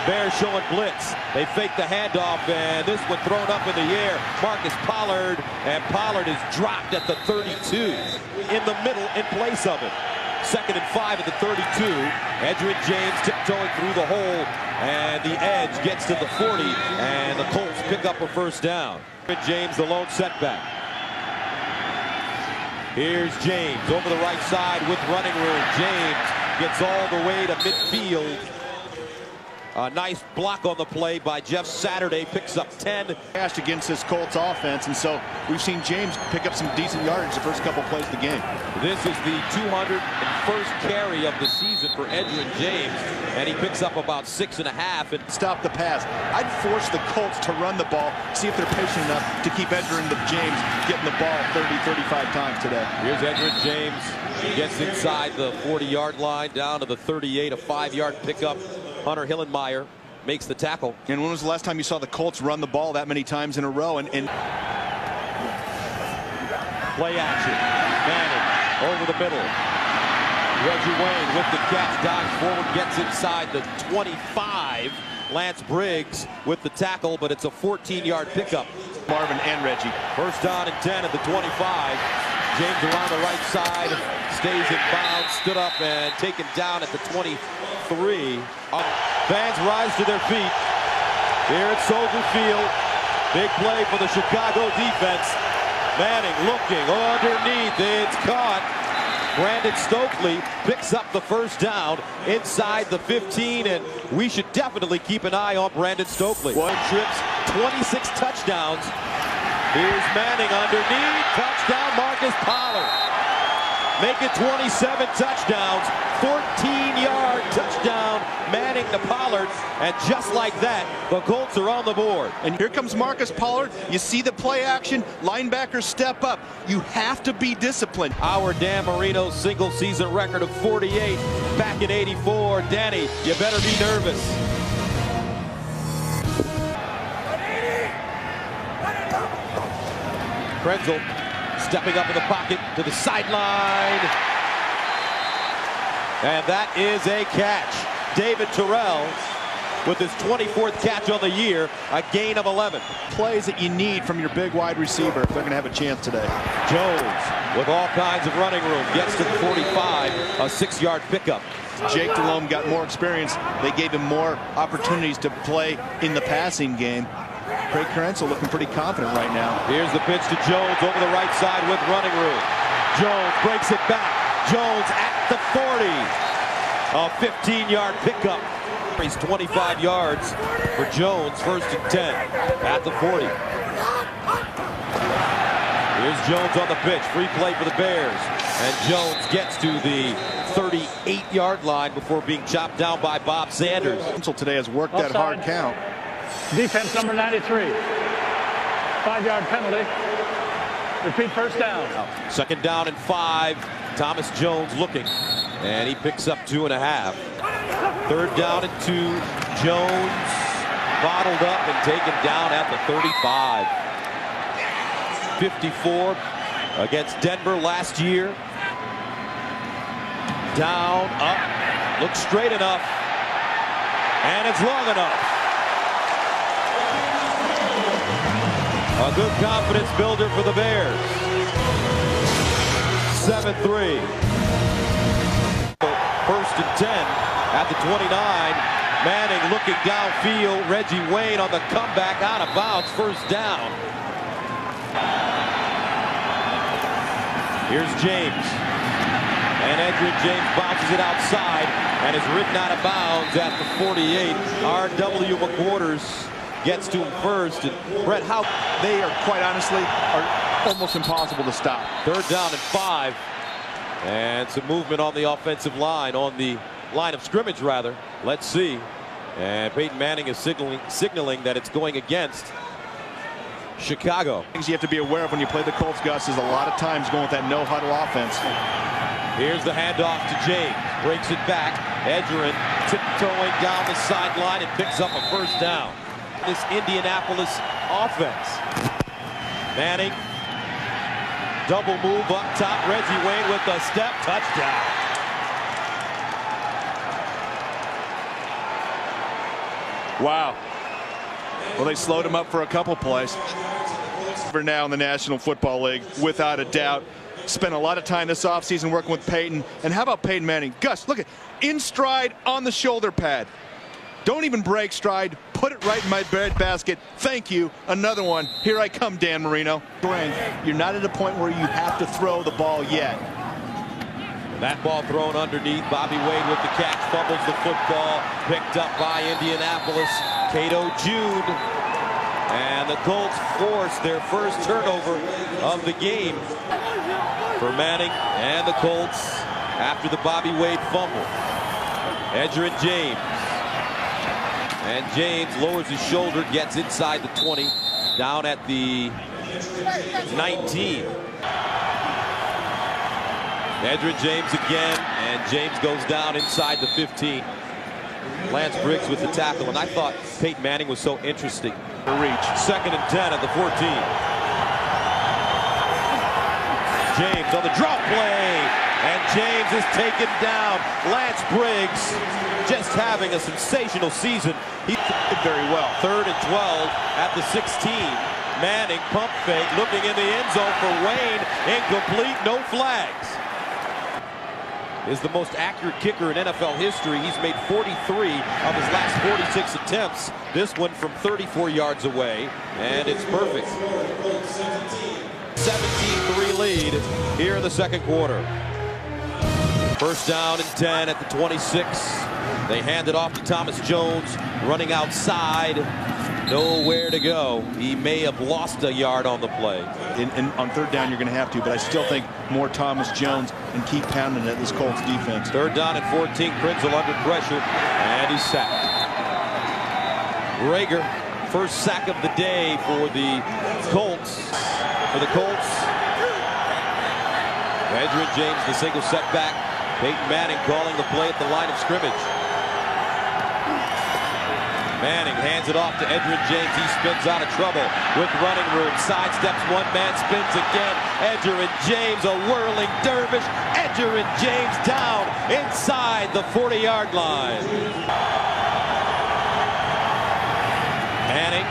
Bears showing blitz. They fake the handoff, and this one thrown up in the air. Marcus Pollard, and Pollard is dropped at the 32. In the middle, in place of it. 2nd and 5 at the 32. Edgerrin James tiptoeing through the hole, and the edge gets to the 40, and the Colts pick up a first down. James, the lone setback. Here's James over the right side with running room. James gets all the way to midfield. A nice block on the play by Jeff Saturday, picks up 10. Against this Colts offense, and so we've seen James pick up some decent yardage the first couple plays of the game. This is the 201st carry of the season for Edgerrin James, and he picks up about 6.5 and stop the pass. I'd force the Colts to run the ball, see if they're patient enough to keep Edgerrin James getting the ball 30-35 times today. Here's Edgerrin James. He gets inside the 40-yard line, down to the 38, a 5-yard pickup. Hunter Hillenmeyer makes the tackle. And when was the last time you saw the Colts run the ball that many times in a row? And play action. Manning over the middle. Reggie Wayne with the catch, dives forward, gets inside the 25. Lance Briggs with the tackle, but it's a 14-yard pickup. Marvin and Reggie. First down and 10 at the 25. James around the right side, stays in bounds, stood up and taken down at the 23. Fans rise to their feet here at Soldier Field. Big play for the Chicago defense. Manning looking underneath. It's caught. Brandon Stokely picks up the first down inside the 15, and we should definitely keep an eye on Brandon Stokely. 1 trips, 26 touchdowns. Here's Manning underneath. Touchdown, Marcus Pollard. Make it 27 touchdowns, 14-yard touchdown, Manning to Pollard, and just like that, the Colts are on the board. And here comes Marcus Pollard. You see the play action, linebackers step up. You have to be disciplined. Our Dan Marino's single-season record of 48 back in '84. Danny, you better be nervous. Krenzel stepping up in the pocket to the sideline. And that is a catch. David Terrell with his 24th catch on the year, a gain of 11. Plays that you need from your big wide receiver if they're going to have a chance today. Jones with all kinds of running room gets to the 45, a 6-yard pickup. Jake Delhomme got more experience. They gave him more opportunities to play in the passing game. Craig Krenzel looking pretty confident right now. Here's the pitch to Jones over the right side with running room. Jones breaks it back. Jones at the 40. A 15-yard pickup. He's 25 yards for Jones, 1st and 10 at the 40. Here's Jones on the pitch. Free play for the Bears. And Jones gets to the 38-yard line before being chopped down by Bob Sanders. Krenzel today has worked that hard count. Defense number 93. 5-yard penalty. Repeat first down. 2nd down and 5. Thomas Jones looking, and he picks up 2.5. 3rd down and 2. Jones bottled up and taken down at the 35. 54 against Denver last year. Down, up, looks straight enough, and it's long enough. A good confidence builder for the Bears. 7-3. 1st and 10 at the 29. Manning looking downfield. Reggie Wayne on the comeback, out of bounds, 1st down. Here's James. And Edgerrin James bounces it outside and is ridden out of bounds at the 48. R.W. McQuarters gets to him first. And Brett, how they are, quite honestly, are almost impossible to stop. 3rd down and 5. And some movement on the offensive line, on the line of scrimmage, rather. Let's see. And Peyton Manning is signaling that it's going against Chicago. Things you have to be aware of when you play the Colts, Gus, is a lot of times going with that no-huddle offense. Here's the handoff to James. Breaks it back. Edgerrin tiptoeing down the sideline and picks up a 1st down. This Indianapolis offense. Manning. Double move up top. Reggie Wayne with a step. Touchdown. Wow. Well, they slowed him up for a couple plays. For now in the National Football League, without a doubt. Spent a lot of time this offseason working with Peyton. And how about Peyton Manning? Gus, look at in stride on the shoulder pad. Don't even break stride. Put it right in my bread basket. Thank you. Another one. Here I come, Dan Marino. You're not at a point where you have to throw the ball yet. That ball thrown underneath. Bobby Wade with the catch. Fumbles the football. Picked up by Indianapolis. Cato June. And the Colts force their first turnover of the game for Manning and the Colts after the Bobby Wade fumble. Edgerrin James. And James lowers his shoulder, gets inside the 20, down at the 19. Edgerrin James again, and James goes down inside the 15. Lance Briggs with the tackle, and I thought Peyton Manning was so interesting. Reach. 2nd and 10 at the 14. James on the drop play, and James is taken down. Lance Briggs just having a sensational season. He did very well. 3rd and 12 at the 16. Manning pump fake, looking in the end zone for Wayne. Incomplete, no flags. Is the most accurate kicker in NFL history. He's made 43 of his last 46 attempts. This one from 34 yards away, and it's perfect. 17-3 lead here in the second quarter. 1st down and 10 at the 26. They hand it off to Thomas Jones, running outside. Nowhere to go. He may have lost a yard on the play. On 3rd down, you're going to have to, but I still think more Thomas Jones and keep pounding at this Colts defense. 3rd down and 14. Krenzel under pressure, and he's sacked. Rager, first sack of the day for the Colts. Edgerrin James, the single setback. Peyton Manning calling the play at the line of scrimmage. Manning hands it off to Edgerrin James. He spins out of trouble with running room. Sidesteps one man, spins again. Edgerrin James, a whirling dervish. Edgerrin James down inside the 40-yard line. Manning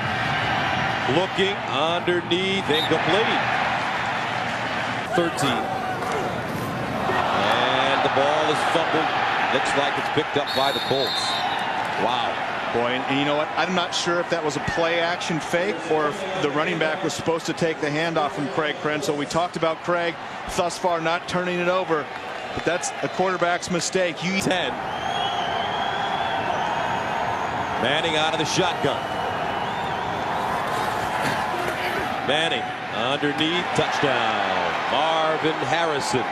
looking underneath, incomplete. 13. And the ball is fumbled. Looks like it's picked up by the Colts. Wow. Boy, and you know what? I'm not sure if that was a play-action fake or if the running back was supposed to take the handoff from Craig Krenzel. We talked about Craig thus far not turning it over, but that's a quarterback's mistake. 10. Manning out of the shotgun. Manning underneath, touchdown. Marvin Harrison,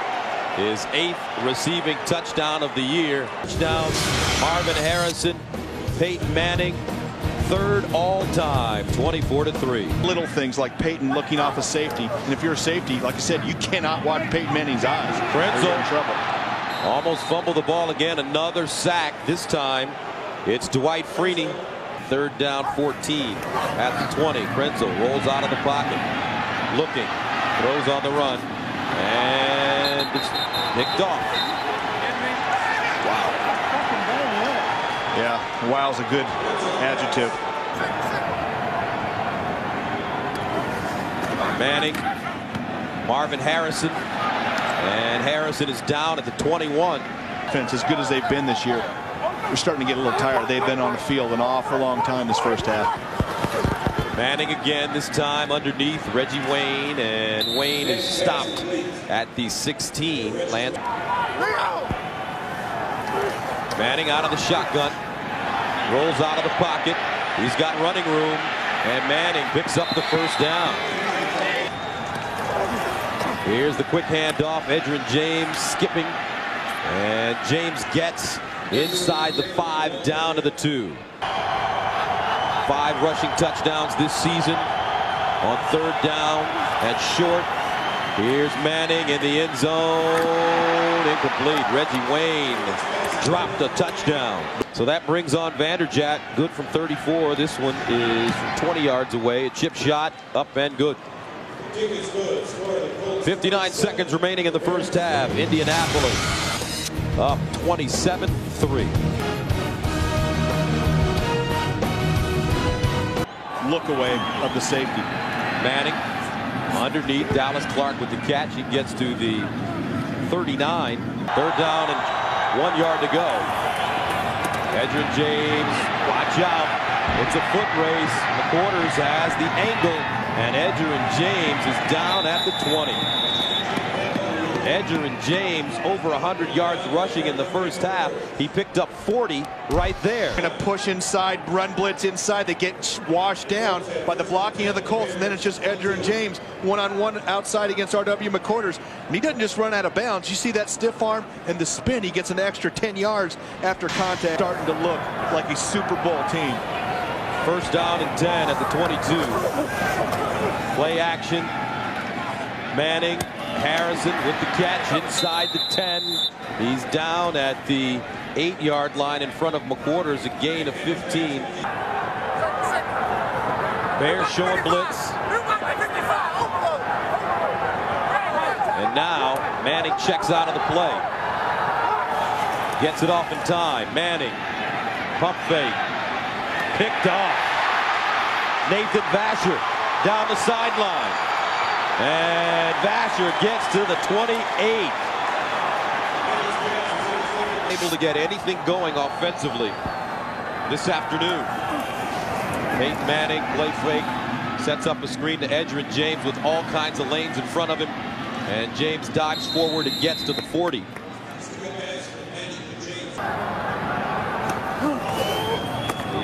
his 8th receiving touchdown of the year. Touchdown, Marvin Harrison. Peyton Manning, 3rd all-time, 24-3. Little things like Peyton looking off a safety, and if you're a safety, like I said, you cannot watch Peyton Manning's eyes. Krenzel in trouble. Almost fumbled the ball again. Another sack. This time, it's Dwight Freeney. 3rd down, 14 at the 20. Krenzel rolls out of the pocket, looking, throws on the run, and it's picked off. Yeah, wow's a good adjective. Manning, Marvin Harrison, and Harrison is down at the 21. Defense as good as they've been this year. We're starting to get a little tired. They've been on the field an awful long time this first half. Manning again, this time underneath Reggie Wayne, and Wayne is stopped at the 16. Manning out of the shotgun, rolls out of the pocket. He's got running room, and Manning picks up the 1st down. Here's the quick handoff. Edgerrin James skipping, and James gets inside the 5, down to the 2. 5 rushing touchdowns this season on 3rd down and short. Here's Manning in the end zone. Incomplete. Reggie Wayne dropped a touchdown. So that brings on Vanderjagt. Good from 34. This one is from 20 yards away. A chip shot, up and good. 59 seconds remaining in the first half. Indianapolis up 27-3. look away of the safety. Manning underneath. Dallas Clark with the catch. He gets to the 39. Third down and 1 yard to go. Edgerrin James, watch out. It's a foot race. McQuarters has the angle, and Edgerrin James is down at the 20. Edgerrin James over 100 yards rushing in the first half. He picked up 40 right there. Going to push inside, run blitz inside. They get washed down by the blocking of the Colts, and then it's just Edgerrin James one-on-one outside against R.W. McQuarters. And he doesn't just run out of bounds. You see that stiff arm and the spin. He gets an extra 10 yards after contact. Starting to look like a Super Bowl team. First down and 10 at the 22. Play action. Manning. Harrison with the catch inside the 10. He's down at the 8-yard line in front of McQuarters, a gain of 15. Bears showing blitz. And now Manning checks out of the play. Gets it off in time. Manning. Pump fake. Picked off. Nathan Vasher down the sideline. And Vasher gets to the 28. Able to get anything going offensively this afternoon. Peyton Manning, play fake, sets up a screen to Edgerrin James with all kinds of lanes in front of him. And James dives forward and gets to the 40.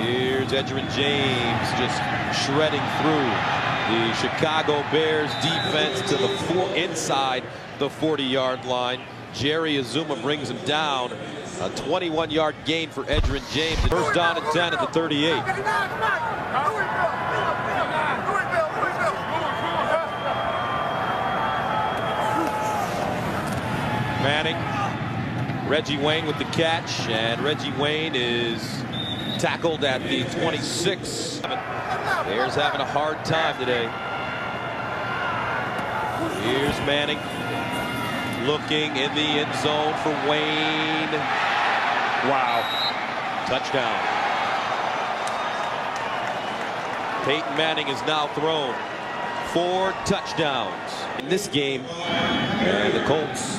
Here's Edgerrin James just shredding through the Chicago Bears defense to the inside the 40-yard line. Jerry Azuma brings him down. A 21-yard gain for Edgerrin James. First down and 10 at the 38. Manning. Reggie Wayne with the catch, and Reggie Wayne is tackled at the 26. Bears having a hard time today. Here's Manning looking in the end zone for Wayne. Wow. Touchdown. Peyton Manning is now thrown 4 touchdowns in this game. And the Colts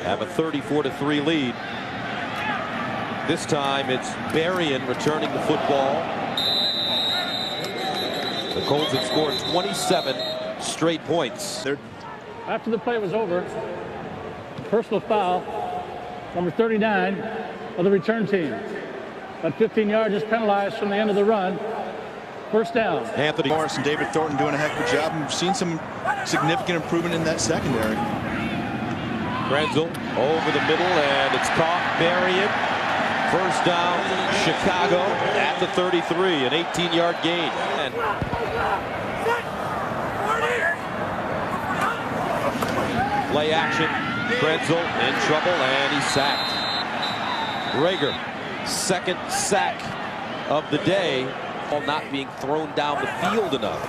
have a 34-3 lead. This time it's Berrien returning the football. The Colts have scored 27 straight points. After the play was over, personal foul, number 39 of the return team. That 15 yards is penalized from the end of the run. First down. Anthony Morris and David Thornton doing a heck of a job. We've seen some significant improvement in that secondary. Krenzel over the middle, and it's caught. Berrien. First down, Chicago at the 33, an 18-yard gain. And play action. Krenzel in trouble, and he's sacked. Rager, second sack of the day, while not being thrown down the field enough.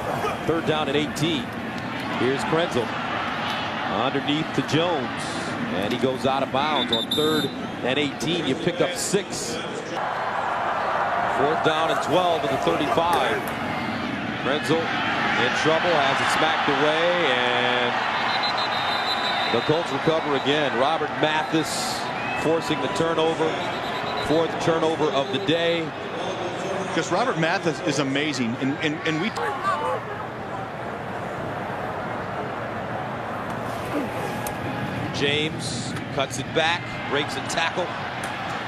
Third down and 18. Here's Krenzel underneath to Jones, and he goes out of bounds on 3rd and 18. You pick up 6. 4th down and 12 at the 35. Krenzel in trouble, has it smacked away, and the Colts recover again. Robert Mathis forcing the turnover, 4th turnover of the day. Because Robert Mathis is amazing, and we. James cuts it back, breaks a tackle,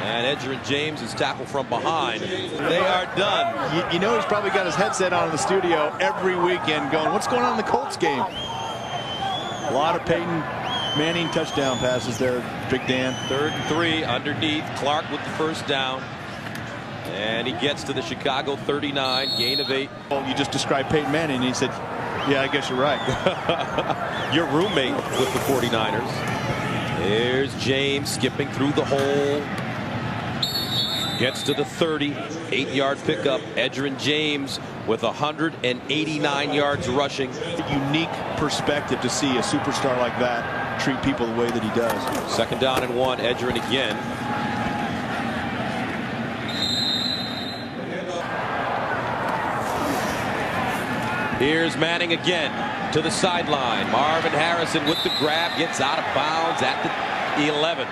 and Edgerrin James is tackled from behind. They are done. You know he's probably got his headset on in the studio every weekend going, what's going on in the Colts game? A lot of Peyton Manning touchdown passes there, Big Dan. 3rd and 3 underneath. Clark with the first down. And he gets to the Chicago 39, gain of 8. Well, you just described Peyton Manning, and he said, yeah, I guess you're right. Your roommate with the 49ers. There's James skipping through the hole. Gets to the 30, 8-yard pickup. Edgerrin James with 189 yards rushing. A unique perspective to see a superstar like that treat people the way that he does. 2nd down and 1, Edgerrin again. Here's Manning again to the sideline. Marvin Harrison with the grab, gets out of bounds at the 11.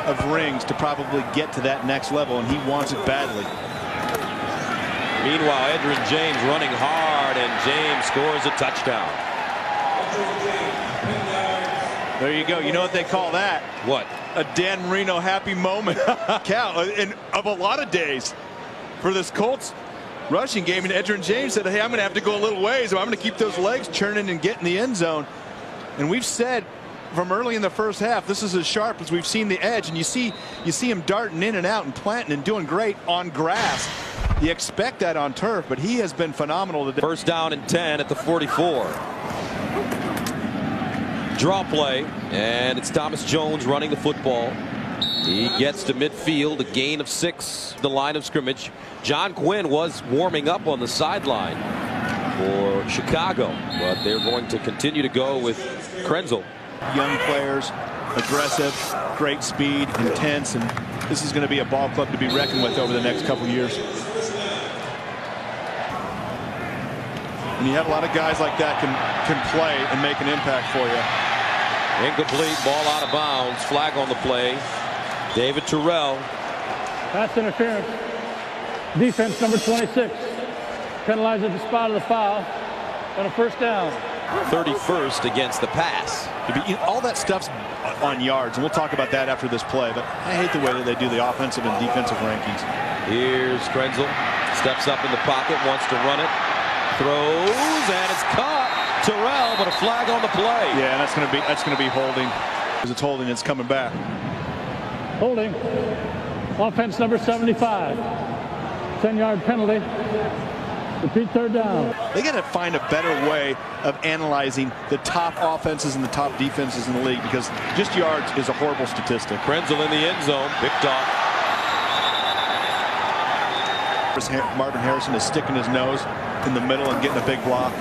Of rings to probably get to that next level, and he wants it badly. Meanwhile, Edgerrin James running hard, and James scores a touchdown. There you go. You know what they call that? What? A Dan Marino happy moment. And of a lot of days for this Colts rushing game, and Edgerrin James said, hey, I'm going to have to go a little ways, so I'm going to keep those legs churning and get in the end zone. And we've said from early in the first half, this is as sharp as we've seen the edge, and you see him darting in and out and planting and doing great on grass. You expect that on turf, but he has been phenomenal today. First down and 10 at the 44. Draw play, and it's Thomas Jones running the football. He gets to midfield, a gain of 6, the line of scrimmage. John Quinn was warming up on the sideline for Chicago, but they're going to continue to go with Krenzel. Young players, aggressive, great speed, intense, and this is going to be a ball club to be reckoned with over the next couple years. And you have a lot of guys like that can play and make an impact for you. Incomplete, ball out of bounds, flag on the play. David Terrell. Pass interference. Defense number 26 penalized at the spot of the foul on a first down. 31st against the pass. All that stuff's on yards, and we'll talk about that after this play, but I hate the way that they do the offensive and defensive rankings. Here's Krenzel, steps up in the pocket, wants to run it, throws, and it's caught. Terrell, but a flag on the play. Yeah, and that's going to be holding. As it's holding, it's coming back. Holding. Offense number 75. 10-yard penalty. Repeat third down. They got to find a better way of analyzing the top offenses and the top defenses in the league, because just yards is a horrible statistic. Krenzel in the end zone, picked off. Marvin Harrison is sticking his nose in the middle and getting a big block.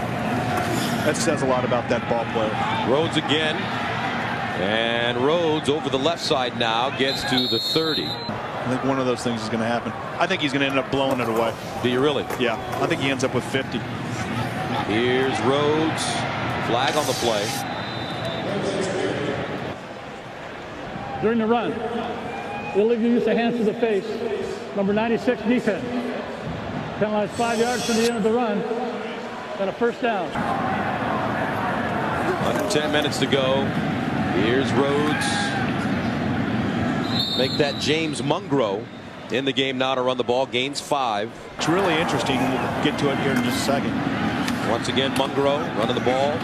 That says a lot about that ball player. Rhodes again, and Rhodes over the left side now gets to the 30. I think one of those things is going to happen. I think he's going to end up blowing it away. Do you really? Yeah, I think he ends up with 50. Here's Rhodes, flag on the play. During the run, illegal use of hands to the face. Number 96 defense. Penalized 5 yards from the end of the run. And a first down. Under 10 minutes to go. Here's Rhodes. Make that James Mungro in the game now to run the ball. Gains 5. It's really interesting. We'll get to it here in just a second. Once again, Mungro running the ball.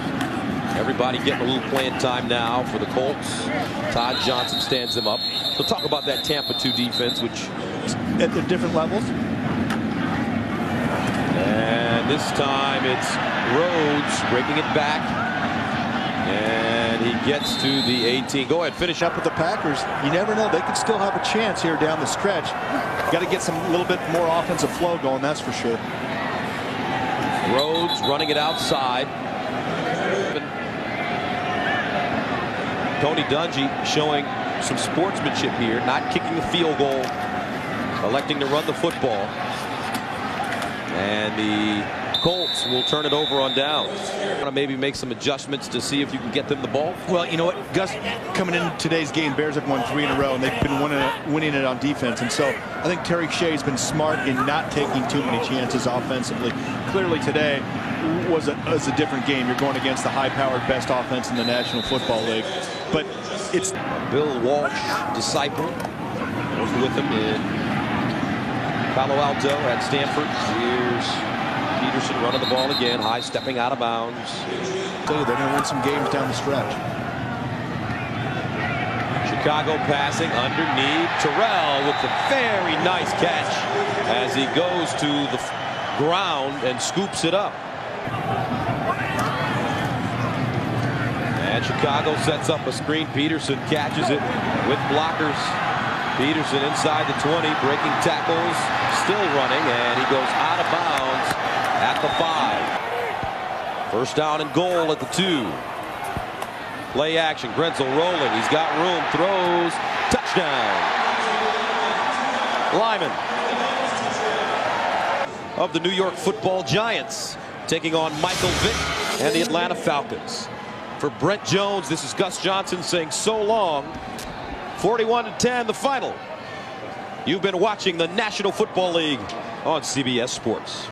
Everybody getting a little playing time now for the Colts. Todd Johnson stands them up. We'll talk about that Tampa 2 defense, which at the different levels. And this time it's Rhodes breaking it back. And he gets to the 18. Go ahead, finish up with the Packers. You never know. They could still have a chance here down the stretch. Got to get a little bit more offensive flow going, that's for sure. Rhodes running it outside. Tony Dungy showing some sportsmanship here, not kicking the field goal, electing to run the football. And the Colts will turn it over on downs. Want to maybe make some adjustments to see if you can get them the ball? Well, you know what, Gus, coming into today's game, Bears have won 3 in a row, and they've been winning it on defense. And so I think Terry Shea's been smart in not taking too many chances offensively. Clearly today was a different game. You're going against the high-powered best offense in the National Football League. But it's Bill Walsh, disciple, working with him in Palo Alto at Stanford. Here's Peterson running the ball again, high stepping out of bounds. They're going to win some games down the stretch. Chicago passing underneath. Terrell with a very nice catch as he goes to the ground and scoops it up. And Chicago sets up a screen. Peterson catches it with blockers. Peterson inside the 20, breaking tackles, still running, and he goes out of bounds at the 5. First down and goal at the 2. Play action, Krenzel rolling, he's got room, throws, touchdown. Lyman of the New York Football Giants taking on Michael Vick and the Atlanta Falcons. For Brent Jones, this is Gus Johnson saying so long. 41-10, the final. You've been watching the National Football League on CBS Sports.